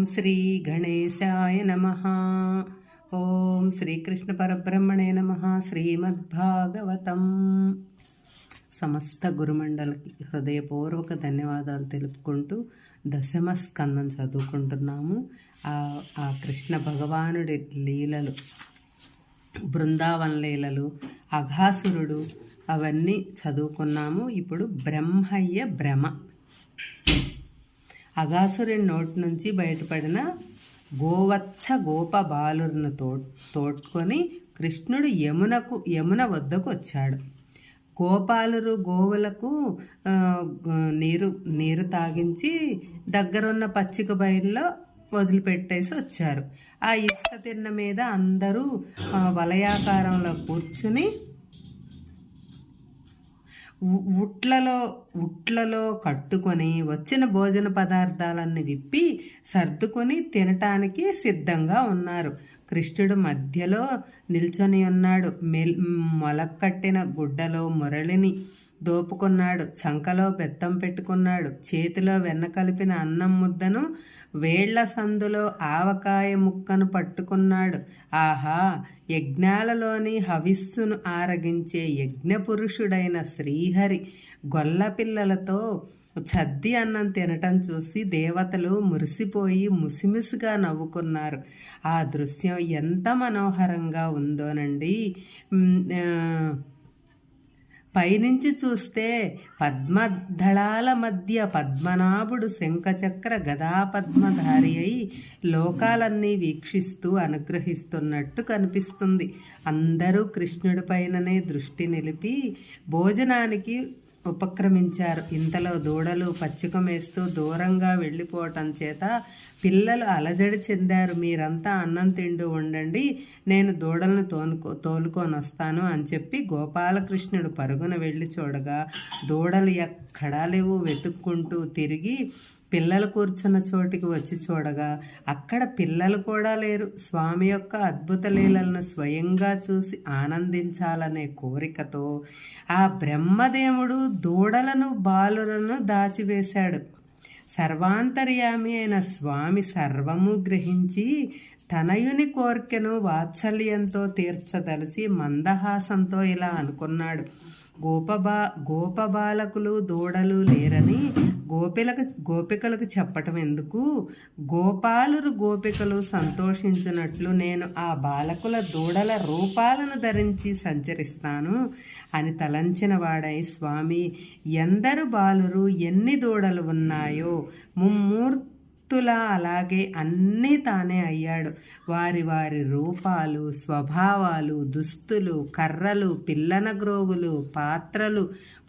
శ్రీ గణేశాయ నమః. ఓం శ్రీకృష్ణ పరబ్రహ్మణే నమః. శ్రీమద్భాగవతం. సమస్త గురుమండలికి హృదయపూర్వక ధన్యవాదాలు తెలుపుకుంటూ దశమ స్కందం చదువుకుంటున్నాము. ఆ కృష్ణ భగవానుడి లీలలు, బృందావన లీలలు, అఘాసురుడు అవన్నీ చదువుకున్నాము. ఇప్పుడు బ్రహ్మయ్య భ్రమ. అఘాసురుని నోటి నుంచి బయటపడిన గోవత్స గోప బాలురును తోడ్కొని కృష్ణుడు యమున వద్దకు వచ్చాడు. గోపాలురు గోవులకు నీరు తాగించి దగ్గరున్న పచ్చిక బయల్లో వదిలిపెట్టేసి వచ్చారు. ఆ ఇసుక తిన్న మీద అందరూ వలయాకారంలో కూర్చుని ఉట్లలో కట్టుకొని వచ్చిన భోజన పదార్థాలన్నీ విప్పి సర్దుకొని తినటానికి సిద్ధంగా ఉన్నారు. కృష్ణుడు మధ్యలో నిల్చొని ఉన్నాడు. మొలకట్టిన గుడ్డలో మురళిని దోపుకున్నాడు. చంకలో బెత్తం పెట్టుకున్నాడు. చేతిలో వెన్న కలిపిన అన్నం ముద్దను వేళ్ల సందులో ఆవకాయ ముక్కను పట్టుకున్నాడు. ఆహా! యజ్ఞాలలోని హవిస్సును ఆరగించే యజ్ఞపురుషుడైన శ్రీహరి గొల్లపిల్లలతో చద్ది అన్నం తినటం చూసి దేవతలు మురిసిపోయి ముసిముసిగా నవ్వుకున్నారు. ఆ దృశ్యం ఎంత మనోహరంగా ఉందోనండి. పైనుంచి చూస్తే పద్మదళాల మధ్య పద్మనాభుడు శంఖచక్ర గదాపద్మధారి అయి లోకాలన్నీ వీక్షిస్తూ అనుగ్రహిస్తున్నట్టు కనిపిస్తుంది. అందరూ కృష్ణుడి పైననే దృష్టి నిలిపి భోజనానికి ఉపక్రమించారు. ఇంతలో దూడలు పచ్చికమేస్తూ దూరంగా వెళ్ళిపోవటం చేత పిల్లలు అలజడి చెందారు. మీరంతా అన్నం తింటూ ఉండండి, నేను దూడలను తోలుకొని వస్తాను అని చెప్పి గోపాలకృష్ణుడు పరుగున వెళ్ళి చూడగా దూడలు ఎక్కడా లేవు. వెతుక్కుంటూ తిరిగి పిల్లలు కూర్చున్న చోటికి వచ్చి చూడగా అక్కడ పిల్లలు కూడా లేరు. స్వామి యొక్క అద్భుత లీలలను స్వయంగా చూసి ఆనందించాలనే కోరికతో ఆ బ్రహ్మదేవుడు దూడలను బాలులను దాచివేశాడు. సర్వాంతర్యామి అయిన స్వామి సర్వము గ్రహించి తనయుని కోరికను వాత్సల్యంతో తీర్చదలిసి మందహాసంతో ఇలా అనుకున్నాడు. గోపబాలకులు దూడలు లేరని గోపికలకు చెప్పటం ఎందుకు? గోపికలు సంతోషించినట్లు నేను ఆ బాలకుల దూడల రూపాలను ధరించి సంచరిస్తాను అని తలంచిన వాడై స్వామి ఎందరు బాలురు ఎన్ని దూడలు ఉన్నాయో ముమ్మూర్తులా అలాగే అన్నీ తానే అయ్యాడు. వారి రూపాలు, స్వభావాలు, దుస్తులు, కర్రలు, పిల్లన గ్రోవులు, పాత్రలు,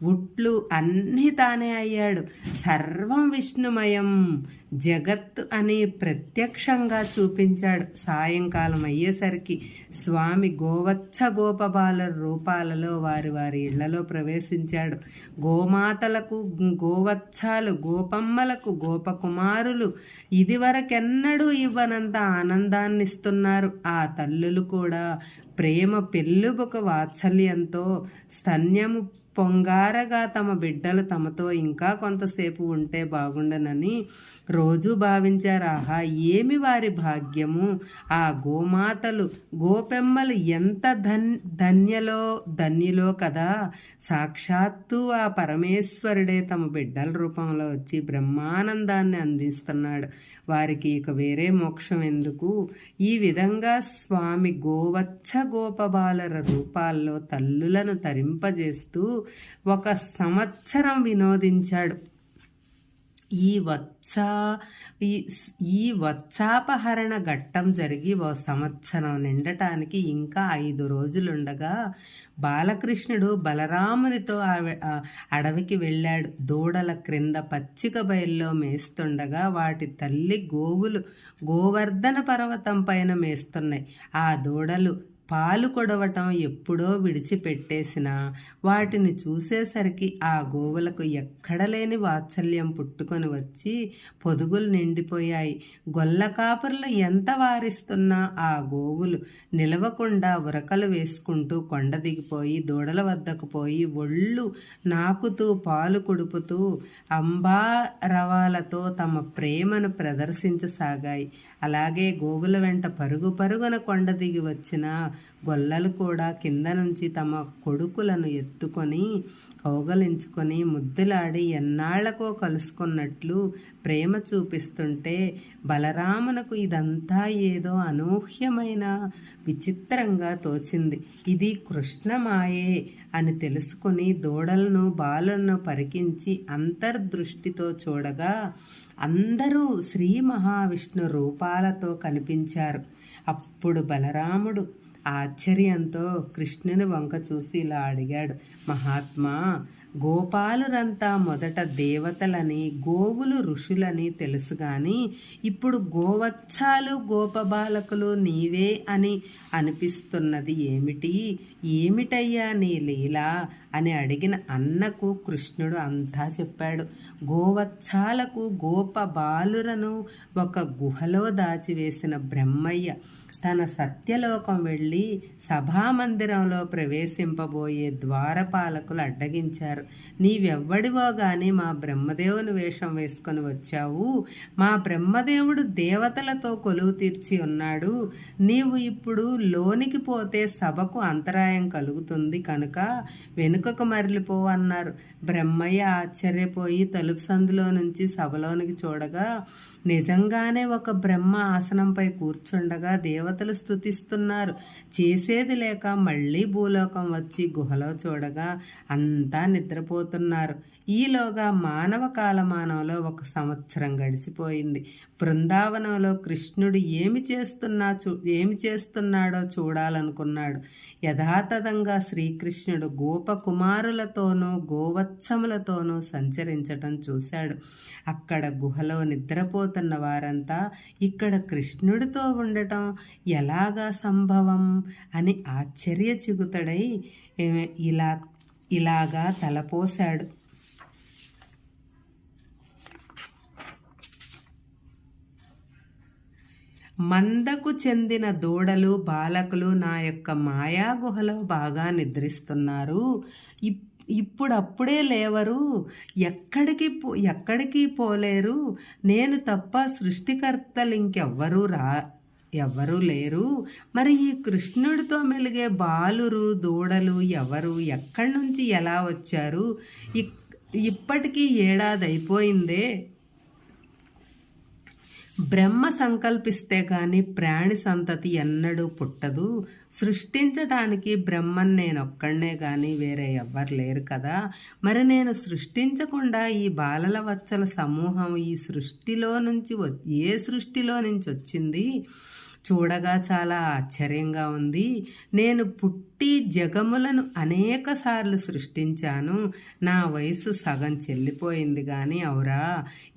ఉట్లు అన్నీ తానే అయ్యాడు. సర్వం విష్ణుమయం జగత్ అని ప్రత్యక్షంగా చూపించాడు. సాయంకాలం అయ్యేసరికి స్వామి గోవత్స గోపబాల రూపాలలో వారి ఇళ్లలో ప్రవేశించాడు. గోమాతలకు గోవత్సాలు, గోపమ్మలకు గోపకుమారులు ఇదివరకెన్నడూ ఇవ్వనంత ఆనందాన్నిస్తున్నారు. ఆ తల్లులు కూడా ప్రేమ పెళ్ళుబొక వాత్సల్యంతో స్తన్యము పొంగారగా తమ బిడ్డలు తమతో ఇంకా కొంతసేపు ఉంటే బాగుండనని రోజూ భావించారు. ఆహా! ఏమి వారి భాగ్యము! ఆ గోమాతలు గోపెమ్మలు ఎంత ధన్యులో కదా. సాక్షాత్తు ఆ పరమేశ్వరుడే తమ బిడ్డల రూపంలో వచ్చి బ్రహ్మానందాన్ని అందిస్తున్నాడు. వారికి ఇక వేరే మోక్షం ఎందుకు? ఈ విధంగా స్వామి గోవత్స గోపబాలర రూపాల్లో తల్లులను తరింపజేస్తూ 1 సంవత్సరం వినోదించాడు. ఈ వత్సాపహరణ ఘట్టం జరిగి 1 సంవత్సరం నిండటానికి ఇంకా 5 రోజులుండగా బాలకృష్ణుడు బలరామునితో అడవికి వెళ్ళాడు. దూడల క్రింద పచ్చిక బయల్లో మేస్తుండగా వాటి తల్లి గోవులు గోవర్ధన పర్వతం పైన మేస్తున్నాయి. ఆ దూడలు పాలు కొడవటం ఎప్పుడో విడిచిపెట్టేసినా వాటిని చూసేసరికి ఆ గోవులకు ఎక్కడలేని వాత్సల్యం పుట్టుకొని వచ్చి పొదుగులు నిండిపోయాయి. గొల్లకాపురులు ఎంత వారిస్తున్నా ఆ గోవులు నిలవకుండా ఉరకలు వేసుకుంటూ కొండ దిగిపోయి దూడల వద్దకు పోయి ఒళ్ళు నాకుతూ పాలు కుడుపుతూ అంబారవాలతో తమ ప్రేమను ప్రదర్శించసాగాయి. అలాగే గోవుల వెంట పరుగు పరుగున కొండ దిగి వచ్చిన గొల్లలు కూడా కింద నుంచి తమ కొడుకులను ఎత్తుకొని కౌగలించుకొని ముద్దులాడి ఎన్నాళ్లకో కలుసుకున్నట్లు ప్రేమ చూపిస్తుంటే బలరామునకు ఇదంతా ఏదో అనూహ్యమైన విచిత్రంగా తోచింది. ఇది కృష్ణమాయే అని తెలుసుకుని దూడలను బాలను పరికించి అంతర్దృష్టితో చూడగా అందరూ శ్రీ మహావిష్ణు రూపాలతో కనిపించారు. అప్పుడు బలరాముడు ఆశ్చర్యంతో కృష్ణుని వంక చూసి ఇలా అడిగాడు, మహాత్మా, గోపాలురంతా మొదట దేవతలని గోవులు ఋషులని తెలుసు గాని ఇప్పుడు గోవత్సాలు గోపబాలకులు నీవే అని అనిపిస్తున్నది ఏమిటి? ఏమిటయ్యా నీ లీలా అని అడిగిన అన్నకు కృష్ణుడు అంతా చెప్పాడు. గోవత్సాలకు గోపబాలురను ఒక గుహలో దాచివేసిన బ్రహ్మయ్య తన సత్యలోకం వెళ్ళి సభామందిరంలో ప్రవేశింపబోయే ద్వారపాలకులు అడ్డగించారు. నీవెవ్వడివో గాని మా బ్రహ్మదేవుని వేషం వేసుకొని వచ్చావు. మా బ్రహ్మదేవుడు దేవతలతో కొలువు తీర్చి ఉన్నాడు. నీవు ఇప్పుడు లోనికి పోతే సభకు అంతరాయం కలుగుతుంది కనుక వెనుకకు మరలిపో అన్నారు. బ్రహ్మయ్య ఆశ్చర్యపోయి తలుపు సందులో నుంచి సభలోనికి చూడగా నిజంగానే ఒక బ్రహ్మ ఆసనంపై కూర్చుండగా దేవతలు స్తుతిస్తున్నారు. చేసేది లేక మళ్ళీ భూలోకం వచ్చి గుహలో చూడగా అంతా నిద్రపోతున్నారు. ఈలోగా మానవ కాలమానంలో 1 సంవత్సరం గడిచిపోయింది. బృందావనంలో కృష్ణుడు ఏమి చేస్తున్నాడో చూడాలనుకున్నాడు. యథాతథంగా శ్రీకృష్ణుడు గోపకుమారులతోనూ గోవత్సములతోనూ సంచరించటం చూశాడు. అక్కడ గుహలో నిద్రపోతున్న వారంతా ఇక్కడ కృష్ణుడితో ఉండటం ఎలాగా సంభవం అని ఆశ్చర్యచిగుతడై ఇలాగా తలపోశాడు. మందకు చెందిన దూడలు బాలకులు నా యొక్క మాయా గుహలో బాగా నిద్రిస్తున్నారు. ఇప్పుడప్పుడే లేవరు, ఎక్కడికి పోలేరు. నేను తప్ప సృష్టికర్తలు ఎవ్వరూ లేరు. మరి ఈ కృష్ణుడితో మెలిగే బాలురు దూడలు ఎవరు? ఎక్కడి నుంచి ఎలా వచ్చారు? ఇప్పటికీ 1 ఏడాది అయిపోయిందే. బ్రహ్మ సంకల్పిస్తే కానీ ప్రాణి సంతతి ఎన్నడూ పుట్టదు. సృష్టించడానికి బ్రహ్మన్ నేనొక్కడనే కానీ వేరే ఎవ్వరు లేరు కదా. మరి నేను సృష్టించకుండా ఈ బాలల వత్సల సమూహం ఏ సృష్టిలో నుంచి వచ్చింది? చూడగా చాలా ఆశ్చర్యంగా ఉంది. నేను పుట్టి జగములను అనేక సార్లు సృష్టించాను. నా వయసు సగం చెల్లిపోయింది కానీ అవురా,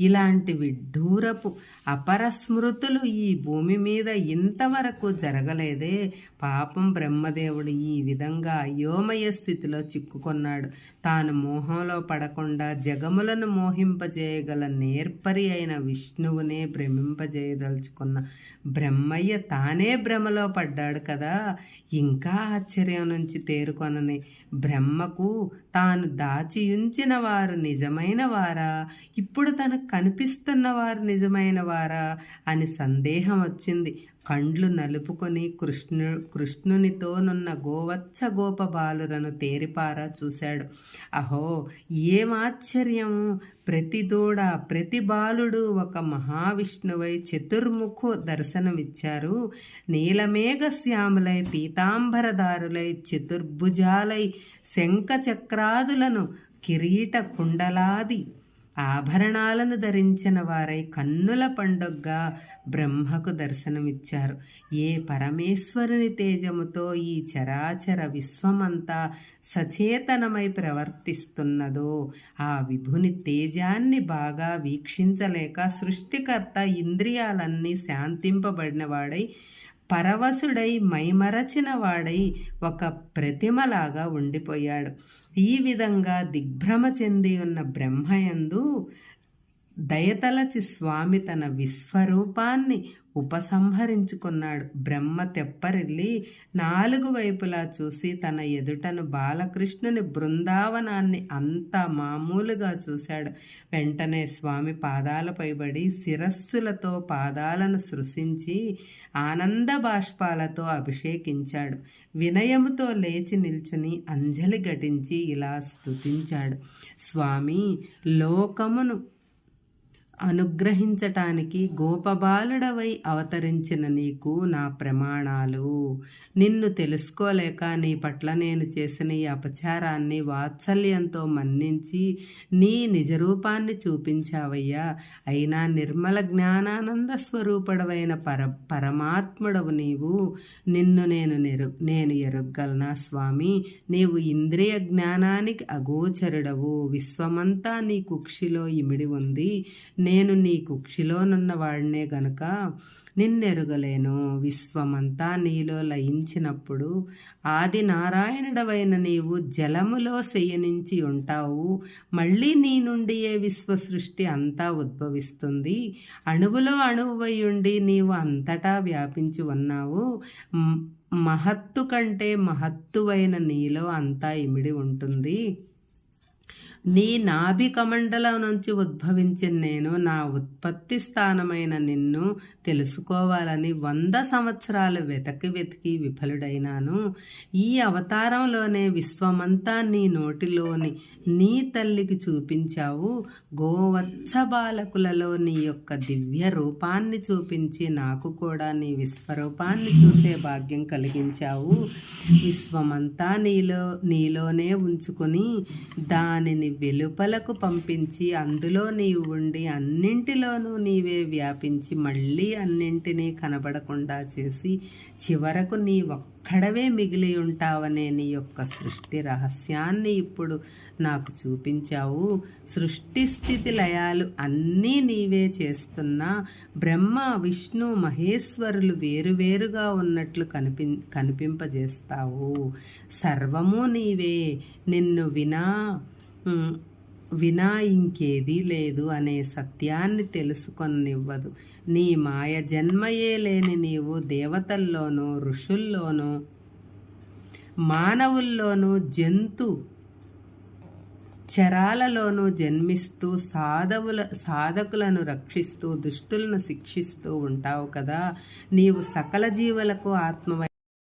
ఇలాంటి విడ్డూరపు అపరస్మృతులు ఈ భూమి మీద ఇంతవరకు జరగలేదే. పాపం బ్రహ్మదేవుడు ఈ విధంగా అయోమయ స్థితిలో చిక్కుకున్నాడు. తాను మోహంలో పడకుండా జగములను మోహింపజేయగల నేర్పరి అయిన విష్ణువునే భ్రమింపజేయదలుచుకున్న బ్రహ్మయ్య తానే భ్రమలో పడ్డాడు కదా. ఇంకా ఆశ్చర్యం నుంచి తేరుకొనని బ్రహ్మకు తాను దాచియుంచిన వారు నిజమైన వారా, ఇప్పుడు తనకు కనిపిస్తున్న వారు నిజమైన వారా అని సందేహం వచ్చింది. కండ్లు నలుపుకొని కృష్ణునితోనున్న గోవత్స గోపబాలురను తేరిపారా చూశాడు. అహో, ఏమాశ్చర్యము! ప్రతి దూడ ప్రతి బాలుడు ఒక మహావిష్ణువై చతుర్ముఖు దర్శనమిచ్చారు. నీలమేఘ శ్యాములై పీతాంబరదారులై చతుర్భుజాలై శంఖ చక్రాదులను కిరీట కుండలాది ఆభరణాలను ధరించిన వారై కన్నుల పండుగగా బ్రహ్మకు దర్శనమిచ్చారు. ఏ పరమేశ్వరుని తేజముతో ఈ చరాచర విశ్వమంతా సచేతనమై ప్రవర్తిస్తున్నదో ఆ విభుని తేజాన్ని బాగా వీక్షించలేక సృష్టికర్త ఇంద్రియాలన్నీ శాంతింపబడినవాడై పరవశుడై మైమరచిన వాడై ఒక ప్రతిమలాగా ఉండిపోయాడు. ఈ విధంగా దిగ్భ్రమ చెంది ఉన్న బ్రహ్మయందు దయతలచి స్వామి తన విశ్వరూపాన్ని ఉపసంహరించుకున్నాడు. బ్రహ్మ తెప్పరిల్లి 4 వైపులా చూసి తన ఎదుటను బాలకృష్ణుని బృందావనాన్ని అంతా మామూలుగా చూశాడు. వెంటనే స్వామి పాదాలపై పడి శిరస్సులతో పాదాలను సృశించి ఆనంద బాష్పాలతో అభిషేకించాడు. వినయముతో లేచి నిల్చుని అంజలి ఘటించి ఇలా స్తుతించాడు: స్వామి, లోకమును అనుగ్రహించటానికి గోపబాలుడవై అవతరించిన నీకు నా ప్రమాణాలు. నిన్ను తెలుసుకోలేక నీ పట్ల నేను చేసిన ఈ అపచారాన్ని వాత్సల్యంతో మన్నించి నీ నిజరూపాన్ని చూపించావయ్యా. అయినా నిర్మల జ్ఞానానంద స్వరూపుడవైన పరమాత్ముడవు నీవు. నిన్ను నేను ఎరుగ్గలనా స్వామి? నీవు ఇంద్రియ జ్ఞానానికి అగోచరుడవు. విశ్వమంతా నీ కుక్షిలో ఇమిడి ఉంది. నేను నీ కుక్షిలోనున్న వాడినే గనుక నిన్నెరుగలేను. విశ్వమంతా నీలో లయించినప్పుడు ఆది నారాయణుడవైన నీవు జలములో శయనించి ఉంటావు. మళ్ళీ నీ నుండియే విశ్వ సృష్టి అంతా ఉద్భవిస్తుంది. అణువులో అణువువై ఉండి నీవు అంతటా వ్యాపించి ఉన్నావు. మహత్తు కంటే మహత్తువైన నీలో అంతా ఇమిడి ఉంటుంది. నీ నాభి కమండలం నుంచి ఉద్భవించిన నేను నా ఉత్పత్తి స్థానమైన నిన్ను తెలుసుకోవాలని 100 సంవత్సరాలు వెతికి విఫలుడైనాను. ఈ అవతారంలోనే విశ్వమంతా నీ నోటిలోని నీ తల్లికి చూపించావు. గోవత్స బాలకులలో నీ యొక్క దివ్య రూపాన్ని చూపించి నాకు కూడా నీ విశ్వరూపాన్ని చూసే భాగ్యం కలిగించావు. విశ్వమంతా నీలోనే ఉంచుకొని దానిని వెలుపలకు పంపించి అందులో నీవు ఉండి అన్నింటిలోనూ నీవే వ్యాపించి మళ్ళీ అన్నింటినీ కనబడకుండా చేసి చివరకు నీ ఒక్కడవే మిగిలి ఉంటావనే నీ యొక్క సృష్టి రహస్యాన్ని ఇప్పుడు నాకు చూపించావు. సృష్టి స్థితి లయాలు అన్నీ నీవే చేస్తున్నా బ్రహ్మ విష్ణు మహేశ్వరులు వేరువేరుగా ఉన్నట్లు కనిపింపజేస్తావు. సర్వము నీవే. నిన్ను వినా ఇంకేదీ లేదు అనే సత్యాన్ని తెలుసుకొనివ్వదు. నీ మాయ జన్మయే లేని నీవు దేవతల్లోనూ ఋషుల్లోనూ మానవుల్లోనూ చరాలలోనూ జన్మిస్తూ సాధకులను రక్షిస్తూ దుష్టులను శిక్షిస్తూ ఉంటావు కదా. నీవు సకల జీవులకు ఆత్మవై